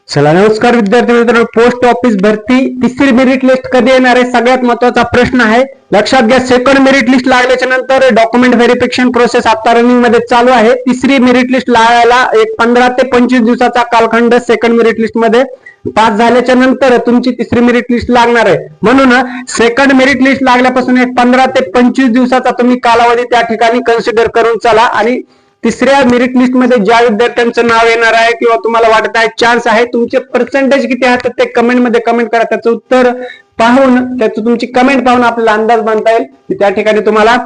चला नमस्कार विद्यार्थी मित्रांनो, पोस्ट ऑफिस भरती तिसरी मेरिट लिस्ट कधी येणार आहे सगळ्यात महत्वाचा प्रश्न आहे. लक्षात घ्या, सेकंड मेरिट लिस्ट लागल्याच्या नंतर डॉक्युमेंट व्हेरिफिकेशन प्रोसेस आता रनिंग मध्ये चालू आहे. तिसरी मेरिट लिस्ट लागायला एक 15 ते 25 दिवसाचा कालखंड सेकंड मेरिट लिस्ट मध्ये पास झाल्याच्या नंतर तुमची तिसरी मेरिट लिस्ट लागणार आहे. म्हणून सेकंड मेरिट लिस्ट लागल्यापासून एक 15 ते 25 दिवसाचा तुम्ही कालावधी त्या ठिकाणी कन्सिडर करून चला आणि तिसऱ्या मेरिट लिस्ट मध्ये ज्या विद्यार्थ्यांचं नाव येणार आहे किंवा तुम्हाला वाटत आहे चान्स आहे, तुमचे पर्सेंटेज किती आहेत ते कमेंट मध्ये कमेंट करा. त्याचं उत्तर पाहून त्याचं तुमची कमेंट पाहून आपल्याला अंदाज बांधता येईल की त्या ठिकाणी तुम्हाला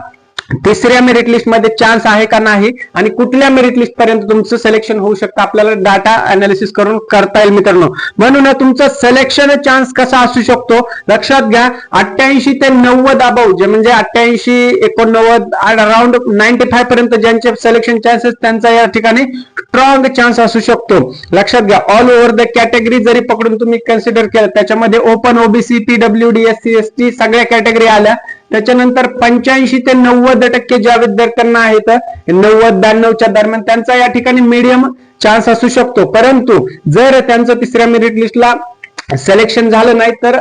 तिसऱ्या मेरिट लिस्ट मध्ये चान्स आहे का नाही आणि कुठल्या मेरिट लिस्ट पर्यंत तुमचं सिलेक्शन होऊ शकतं आपल्याला डाटा अनालिसिस करून करता येईल मित्रांनो. म्हणून तुमचं सिलेक्शन चान्स कसा असू शकतो लक्षात घ्या. 88 ते 90 अबाव जे म्हणजे 88, 89 अराउंड 95 पर्यंत ज्यांचे सिलेक्शन चान्सेस त्यांचा या ठिकाणी स्ट्रॉंग चान्स असू शकतो. लक्षात घ्या, ऑल ओव्हर द कॅटेगरी जरी पकडून तुम्ही कन्सिडर केलं त्याच्यामध्ये open, OBC, PWD, SC, ST सगळ्या कॅटेगरी आल्या. त्याच्यानंतर 85 ते 90% ज्या विद्यार्थ्यांना आहेत 90-92च्या दरम्यान त्यांचा या ठिकाणी मीडियम चान्स असू शकतो. परंतु जर त्यांचं तिसऱ्या मेरिट लिस्टला सिलेक्शन झालं नाही तर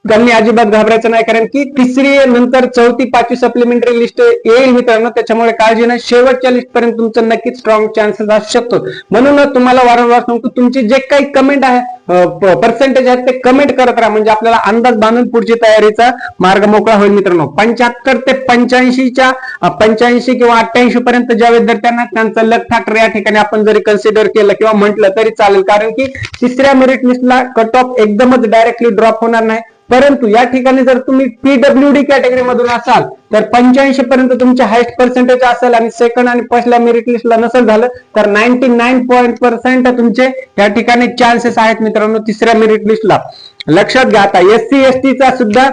त्यांनी अजिबात घाबरायचं नाही, कारण की तिसरी नंतर चौथी 5वी सप्लिमेंटरी लिस्ट येईल मित्रांनो. त्याच्यामुळे काळजी नाही, शेवटच्या लिस्ट पर्यंत तुमचं नक्कीच स्ट्रॉंग चान्सेस असू शकतो. म्हणून तुम्हाला वारंवार सांगतो, तुमची जे काही कमेंट आहे पर्सेंटेज आहेत ते कमेंट करत राहा, म्हणजे आपल्याला अंदाज बांधून पुढची तयारीचा मार्ग मोकळा होईल मित्रांनो. 75 ते 85 किंवा 88 पर्यंत ज्या विद्यार्थ्यांना त्यांचं लक फॅक्टर या ठिकाणी आपण जरी कन्सिडर केलं किंवा म्हटलं तरी चालेल, कारण की तिसऱ्या मेरिट लिस्टला कट ऑफ एकदमच डायरेक्टली ड्रॉप होणार नाही. परंतु या ठिकाणी जर तुम्ही पीडब्ल्यूडी कॅटेगरी मधून असाल तर 85 पर्यंत तुमचे हायस्ट पर्सेंटेज असेल आणि सेकंड आणि पहिल्या मेरिट लिस्टला नसेल झालं तर 99% तुमचे या ठिकाणी चान्सेस आहेत मित्रांनो तिसऱ्या मेरिट लिस्टला. लक्षात घ्या, आता एससी एसटीचा सुद्धा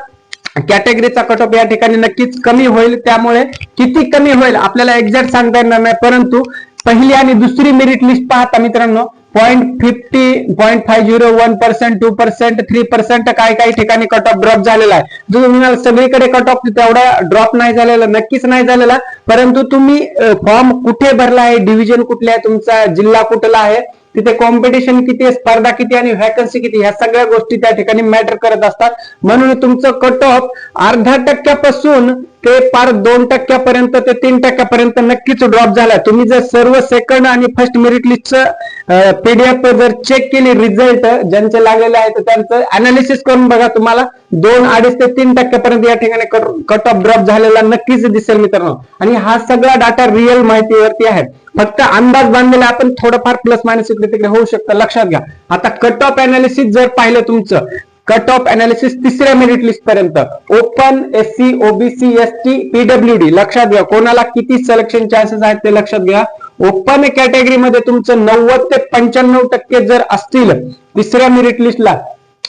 कॅटेगरीचा कट ऑफ या ठिकाणी नक्कीच कमी होईल. त्यामुळे किती कमी होईल आपल्याला एक्झॅक्ट सांगता येणार नाही, परंतु पहिली आणि दुसरी मेरिट लिस्ट पाहता मित्रांनो 0.50, 0.501%, 2%, 3% काही ठिकाणी कट ऑफ ड्रॉप झालेला आहे. जो सगळीकडे कट ऑफ तेवढा ड्रॉप नाही झालेला, नक्कीच नाही झालेला. परंतु तुम्ही फॉर्म कुठे भरला आहे, डिव्हिजन कुठले आहे, तुमचा जिल्हा कुठला आहे, तिथे कॉम्पिटिशन किती आहे, स्पर्धा किती आणि व्हॅकन्सी किती, ह्या सगळ्या गोष्टी त्या ठिकाणी मॅटर करत असतात. म्हणून तुमचं कट ऑफ 0.5% ते पार 2% ते 3% नक्कीच ड्रॉप झाला. तुम्ही जर सर्व सेकंड आणि फर्स्ट मेरिट लिस्टचं पीडीएफ जर चेक केली, रिझल्ट ज्यांचे लागलेले आहेत त्यांचं अनालिसिस करून बघा, तुम्हाला 2-2.5 ते 3% पर्यंत या ठिकाणी कट ऑफ ड्रॉप झालेला नक्कीच दिसेल मित्रांनो. आणि हा सगळा डाटा रिअल माहितीवरती आहे, फक्त अंदाज बांधलेला आपण थोडंफार प्लस मायनस इकडे तिकडे होऊ शकतं. लक्षात घ्या, आता कट ऑफ अनालिसिस जर पाहिलं तुमचं कट ऑफ अनालिसिस तिसऱ्या मेरिट लिस्ट पर्यंत open, SC, OBC, ST, PWD, लक्षात घ्या कोणाला किती सिलेक्शन चान्सेस आहेत ते लक्षात घ्या. ओपन कॅटेगरी मध्ये तुमचं 90 ते 95% जर असतील तिसऱ्या मेरिट लिस्टला,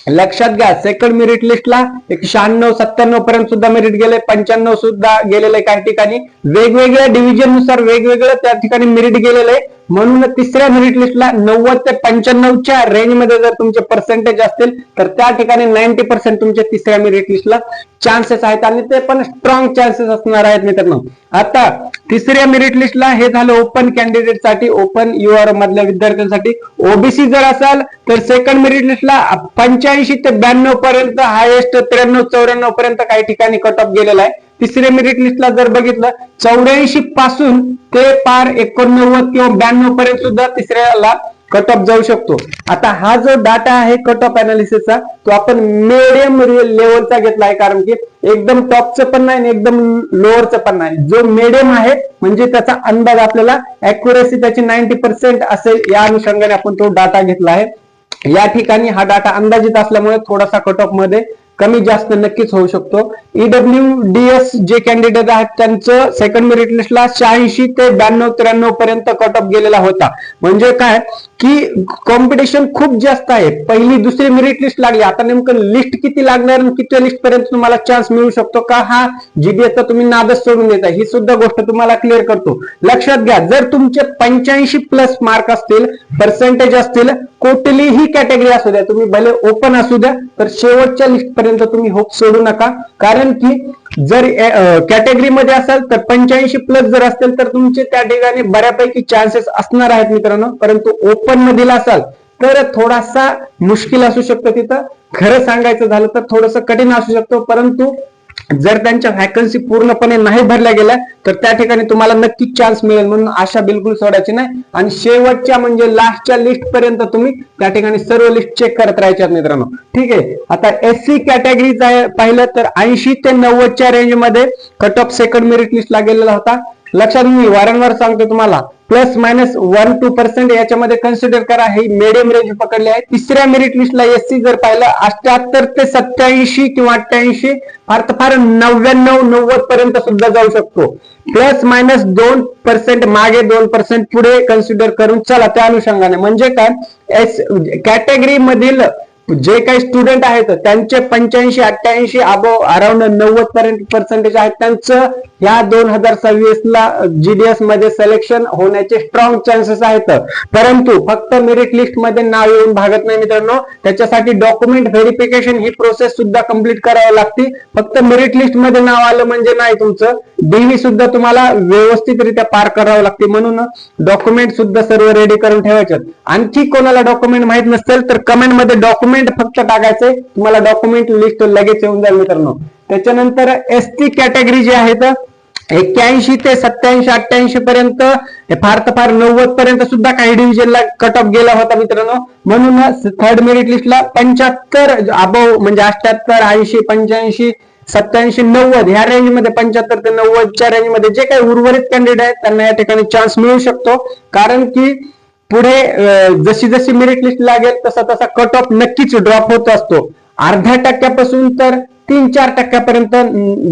लक्षात घ्या सेकंड मेरिट लिस्टला 96-97 पर्यंत सुद्धा मेरिट गेले, 95 सुद्धा गेलेले, काही ठिकाणी वेगवेगळ्या डिव्हिजन नुसार वेगवेगळं त्या ठिकाणी मेरिट गेलेलं आहे. म्हणून तिसऱ्या मेरिट लिस्टला 90 ते 95च्या रेंज मध्ये जर तुमचे पर्सेंटेज असतील तर त्या ठिकाणी 90% तुमच्या तिसऱ्या मेरिट लिस्टला चान्सेस आहेत आणि ते पण स्ट्रॉंग चान्सेस असणार आहेत मित्रांनो. आता तिसऱ्या मेरिट लिस्टला हे झालं ओपन कॅन्डिडेट साठी, ओपन युआर मधल्या विद्यार्थ्यांसाठी. ओबीसी जर असाल तर सेकंड मेरिट लिस्टला 85 ते 92 पर्यंत, हायेस्ट 93-94 पर्यंत काही ठिकाणी कट ऑफ गेलेला आहे. तिसऱ्या मेरिट लिस्टला जर बघितलं 84 पासून ते पार 89 किंवा 92 पर्यंत सुद्धा तिसऱ्याला कट ऑफ जाऊ शकतो. आता हा जो डाटा आहे कट ऑफ अनालिसिसचा तो आपण मिडियम लेवलचा घेतला आहे, कारण की एकदम टॉपचं पण नाही आणि एकदम लोअरचं पण नाही. जो मिडियम आहे म्हणजे त्याचा अंदाज आपल्याला अॅक्युरेसी त्याची 90% असेल, या अनुषंगाने आपण तो डाटा घेतला आहे. या ठिकाणी हा डाटा अंदाजित असल्यामुळे थोडासा कट ऑफ मध्ये कमी जास्त नक्कीच होऊ शकतो. ईडब्ल्यूडीएस जे कॅन्डिडेट आहेत त्यांचं सेकंड मेरिट लिस्टला 86 ते 92-93 पर्यंत कट ऑफ गेलेला होता. म्हणजे काय की कॉम्पिटिशन खूप जास्त आहे. पहिली दुसरी मेरिट लिस्ट लागली, आता नेमकं लिस्ट किती लागणार आणि किती लिस्ट पर्यंत तुम्हाला चान्स मिळू शकतो का, हा जीडीएसचा तुम्ही नादच सोडून देता, ही सुद्धा गोष्ट तुम्हाला क्लिअर करतो. लक्षात घ्या, जर तुमचे 85+ मार्क असतील, पर्सेंटेज असतील, कुठलीही कॅटेगरी असू द्या, तुम्ही भले ओपन असू द्या, तर शेवटच्या लिस्ट पर्यंत तुम्ही होप सोडू नका. कारण की जर कॅटेगरी मध्ये असाल तर 85+ जर असतील तर तुमचे त्या ठिकाणी बऱ्यापैकी चान्सेस असणार आहेत मित्रांनो. परंतु ओपन मधील असाल तर थोडासा मुश्किल असू शकतो तिथं. खरं सांगायचं झालं तर थोडंसं कठीण असू शकतो, परंतु जर त्यांच्या व्हॅकन्सी पूर्णपणे नाही भरल्या गेल्या तर त्या ठिकाणी तुम्हाला नक्कीच चान्स मिळेल, म्हणून आशा बिलकुल सोडायची नाही. आणि शेवटच्या म्हणजे लास्टच्या लिस्ट पर्यंत तुम्ही त्या ठिकाणी सर्व लिस्ट चेक करत राहायच्यात मित्रांनो. ठीक आहे. आता SC कॅटेगरी पाहिलं तर 80 ते 90च्या रेंज मध्ये कट ऑफ सेकंड मेरिट लिस्टला गेलेला होता. लक्षात मी वारंवार सांगतो तुम्हाला, +- 1-2% याच्यामध्ये कन्सिडर करा, ही मिडियम रेंज पकडली आहे. तिसऱ्या मेरिट लिस्टला SC जर पाहिलं 78 ते 87 किंवा 88, फार तर फार 99-90 पर्यंत सुद्धा जाऊ शकतो. +- 2% मागे 2% पुढे कन्सिडर करून चला. त्या अनुषंगाने म्हणजे काय, कॅटेगरी मधील जे काही स्टुडंट आहेत त्यांचे 85-88 अराउंड 90% आहेत, त्यांचं या 2026 ला GDS मध्ये सिलेक्शन होण्याचे स्ट्रॉंग चान्सेस आहेत. परंतु फक्त मेरिट लिस्ट मध्ये नाव येऊन भागत नाही मित्रांनो, त्याच्यासाठी डॉक्युमेंट व्हेरिफिकेशन ही प्रोसेस सुद्धा कंप्लीट करावी लागते. फक्त मेरिट लिस्ट मध्ये नाव आलं म्हणजे नाही, तुमचं DV सुद्धा तुम्हाला व्यवस्थितरित्या पार करावं लागते. म्हणून डॉक्युमेंट सुद्धा सर्व रेडी करून ठेवायचे. आणखी कोणाला डॉक्युमेंट माहित नसेल तर कमेंट मध्ये डॉक्युमेंट फक्त टाकायचे, तुम्हाला डॉक्युमेंट लिस्ट लगेच येऊन जाईल मित्रांनो. त्याच्यानंतर ST कॅटेगरी जी आहेत 81 ते 87-88 पर्यंत, फार तर फार 90 पर्यंत सुद्धा काही डिव्हिजनला कट ऑफ गेला होता मित्रांनो. म्हणून थर्ड मेरिट लिस्टला 75 अबव म्हणजे 78, 80, 85, 87, 90 ह्या रेंज मध्ये, 75 ते 90च्या रेंज मध्ये जे काही उर्वरित कॅन्डिडेट आहेत त्यांना या ठिकाणी चान्स मिळू शकतो. कारण की पुढे जशी जशी मेरिट लिस्ट लागेल तसा तसा कट ऑफ नक्कीच ड्रॉप होत असतो. 0.5% तर 3-4%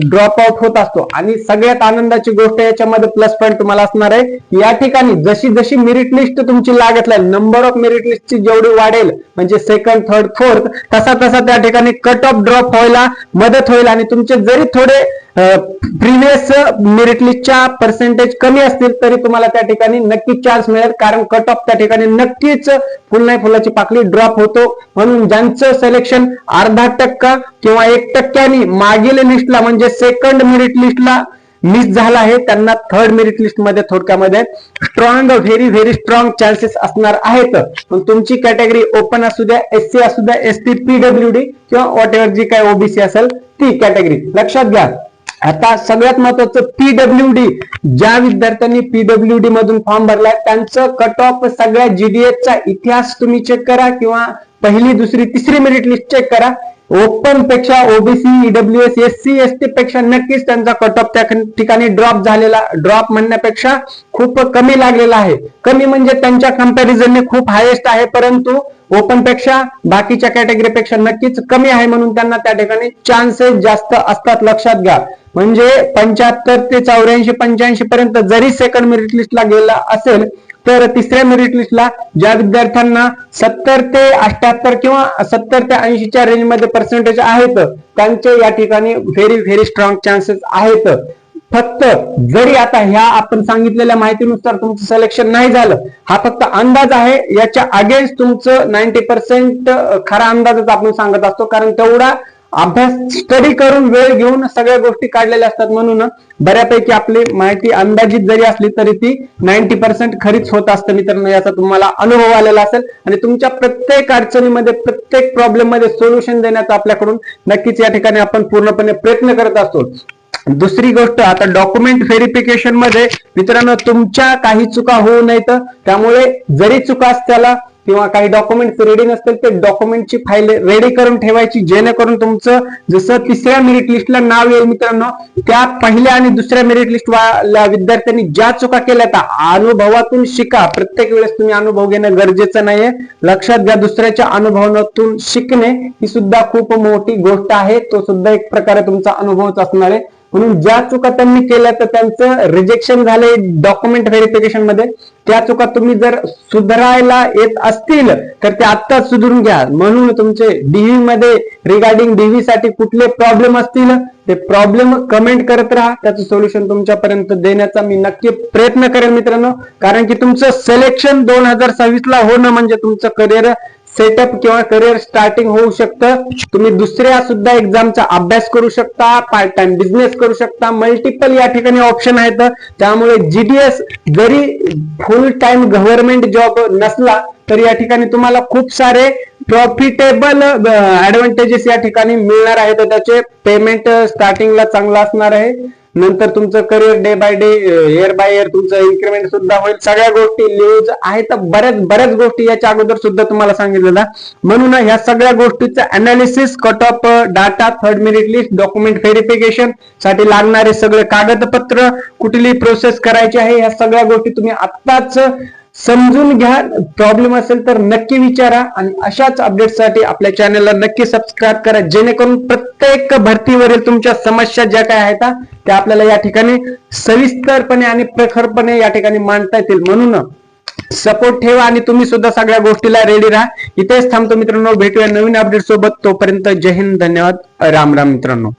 ड्रॉप आउट होत असतो. आणि सगळ्यात आनंदाची गोष्ट याच्यामध्ये प्लस पॉईंट तुम्हाला असणार आहे, या ठिकाणी जशी जशी मेरिट लिस्ट तुमची लागत राहील, नंबर ऑफ मेरिट लिस्टची जेवढी वाढेल म्हणजे सेकंड, थर्ड, फोर्थ, तसा तसा त्या ठिकाणी कट ऑफ ड्रॉप व्हायला मदत होईल. आणि तुमचे जरी थोडे प्रिव्हियस मेरिट लिस्टच्या पर्सेंटेज कमी असतील तरी तुम्हाला त्या ठिकाणी नक्कीच चान्स मिळेल, कारण कट ऑफ त्या ठिकाणी नक्कीच फुल नाही फुलाची पाकळी ड्रॉप होतो. म्हणून ज्यांचं सिलेक्शन 0.5% किंवा 1% मागील लिस्टला म्हणजे सेकंड मेरिट लिस्टला मिस झाला आहे त्यांना थर्ड मेरिट लिस्ट मध्ये थोडक्यामध्ये स्ट्रॉंग, व्हेरी स्ट्रॉंग चान्सेस असणार आहेत. पण तुमची कॅटेगरी ओपन असू द्या, SC असू द्या, ST, PWD किंवा वॉट एव्हर जी काय OBC असेल ती कॅटेगरी. लक्षात घ्या. आता सगळ्यात महत्वाचं PWD, ज्या विद्यार्थ्यांनी PWD मधून फॉर्म भरलाय त्यांचं कट ऑफ सगळ्या GDS चा इतिहास तुम्ही चेक करा किंवा पहिली, दुसरी, तिसरी मेरिट लिस्ट चेक करा. ओपन पेक्षा OBC, EWS, SC, ST पेक्षा नक्कीच त्यांचा कट ऑफ त्या ठिकाणी ड्रॉप म्हणण्यापेक्षा खूप कमी लागलेला आहे. कमी म्हणजे त्यांच्या कंपॅरिझनने खूप हायेस्ट आहे, परंतु ओपन पेक्षा बाकीच्या कॅटेगरी पेक्षा नक्कीच कमी आहे. म्हणून त्यांना त्या ठिकाणी चान्सेस जास्त असतात. लक्षात घ्या. म्हणजे 75 ते 84-85 पर्यंत जरी सेकंड मेरिट लिस्टला गेला असेल तर तिसऱ्या मेरिट लिस्टला ज्या विद्यार्थ्यांना 70 ते 78 किंवा 70 ते 80च्या रेंज मध्ये पर्सेंटेज आहेत त्यांचे या ठिकाणी व्हेरी स्ट्रॉंग चान्सेस आहेत. फक्त जरी आता ह्या आपण सांगितलेल्या माहितीनुसार तुमचं सिलेक्शन नाही झालं, हा फक्त अंदाज आहे. याच्या अगेन्स्ट तुमचं 90% खरा अंदाजच आपण सांगत असतो, कारण तेवढा अभ्यास स्टडी करून वेळ घेऊन सगळ्या गोष्टी काढलेल्या असतात. म्हणून बऱ्यापैकी आपली माहिती अंदाजित जरी असली तरी ती 90% खरीच होत असतं मित्रांनो. याचा तुम्हाला अनुभव आलेला असेल आणि तुमच्या प्रत्येक अडचणीमध्ये, प्रत्येक प्रॉब्लेम मध्ये सोल्युशन देण्याचा आपल्याकडून नक्कीच या ठिकाणी आपण पूर्णपणे प्रयत्न करत असतो. दुसरी गोष्ट, आता डॉक्युमेंट व्हेरिफिकेशन मध्ये मित्रांनो तुमच्या काही चुका होऊ नयेत. त्यामुळे जरी चुका असत्याला किंवा काही डॉक्युमेंट रेडी नसतील ते डॉक्युमेंटची फाईल रेडी करून ठेवायची, जेणेकरून तुमचं जसं तिसऱ्या मेरिट लिस्टला नाव येईल मित्रांनो, त्या पहिल्या आणि दुसऱ्या मेरिट लिस्ट वाल्या विद्यार्थ्यांनी ज्या चुका केल्या त्या अनुभवातून शिका. प्रत्येक वेळेस तुम्ही अनुभव घेणं गरजेचं नाहीये. लक्षात घ्या, दुसऱ्याच्या अनुभवातून शिकणे ही सुद्धा खूप मोठी गोष्ट आहे. तो सुद्धा एक प्रकारे तुमचा अनुभवच असणार आहे. म्हणून ज्या चुका त्यांनी केल्या तर त्यांचं रिजेक्शन झाले डॉक्युमेंट व्हेरिफिकेशन मध्ये, त्या चुका तुम्ही जर सुधारायला येत असतील तर ते आत्ताच सुधारून घ्या. म्हणून तुमचे DV मध्ये रिगार्डिंग DV साठी कुठले प्रॉब्लेम असतील ते प्रॉब्लेम कमेंट करत राहा, त्याचं सोल्युशन तुमच्यापर्यंत देण्याचा मी नक्की प्रयत्न करेन मित्रांनो. कारण की तुमचं सिलेक्शन 2026 ला होणं म्हणजे तुमचं करिअर सेटअप किंवा करिअर स्टार्टिंग होऊ शकतं. तुम्ही दुसऱ्या सुद्धा एक्झामचा अभ्यास करू शकता, पार्ट टाइम बिझनेस करू शकता, मल्टिपल या ठिकाणी ऑप्शन आहेत. त्यामुळे जीडीएस जरी फुल टाइम गव्हर्नमेंट जॉब नसला तर या ठिकाणी तुम्हाला खूप सारे प्रॉफिटेबल ऍडव्हान्टेजेस या ठिकाणी मिळणार आहेत. त्याचे पेमेंट स्टार्टिंगला चांगला असणार आहे, नंतर तुमचं career day by day, year by year तुमचं इन्क्रीमेंट सुद्धा होईल. सगळ्या गोष्टी न्यूज आहेत, बऱ्याच गोष्टी याच्या अगोदर सुद्धा तुम्हाला सांगितलेलं. म्हणून ह्या सगळ्या गोष्टीचं analysis, cut off data, third merit list, document verification साठी लागणारे सगळे कागदपत्र, कुठली प्रोसेस करायची आहे, ह्या सगळ्या गोष्टी तुम्ही आत्ताच समजून घ्या. प्रॉब्लेम असेल तर नक्की विचारा आणि अशाच अपडेटसाठी आपल्या चॅनलला नक्की सबस्क्राईब करा, जेणेकरून प्रत्येक भरतीवरील तुमच्या समस्या ज्या काय आहेत त्या आपल्याला या ठिकाणी सविस्तरपणे आणि प्रखरपणे या ठिकाणी मांडता येतील. म्हणून सपोर्ट ठेवा आणि तुम्ही सुद्धा सगळ्या गोष्टीला रेडी राहा. इथेच थांबतो मित्रांनो, भेटूया नवीन अपडेट सोबत. तोपर्यंत जय हिंद, धन्यवाद, राम राम मित्रांनो.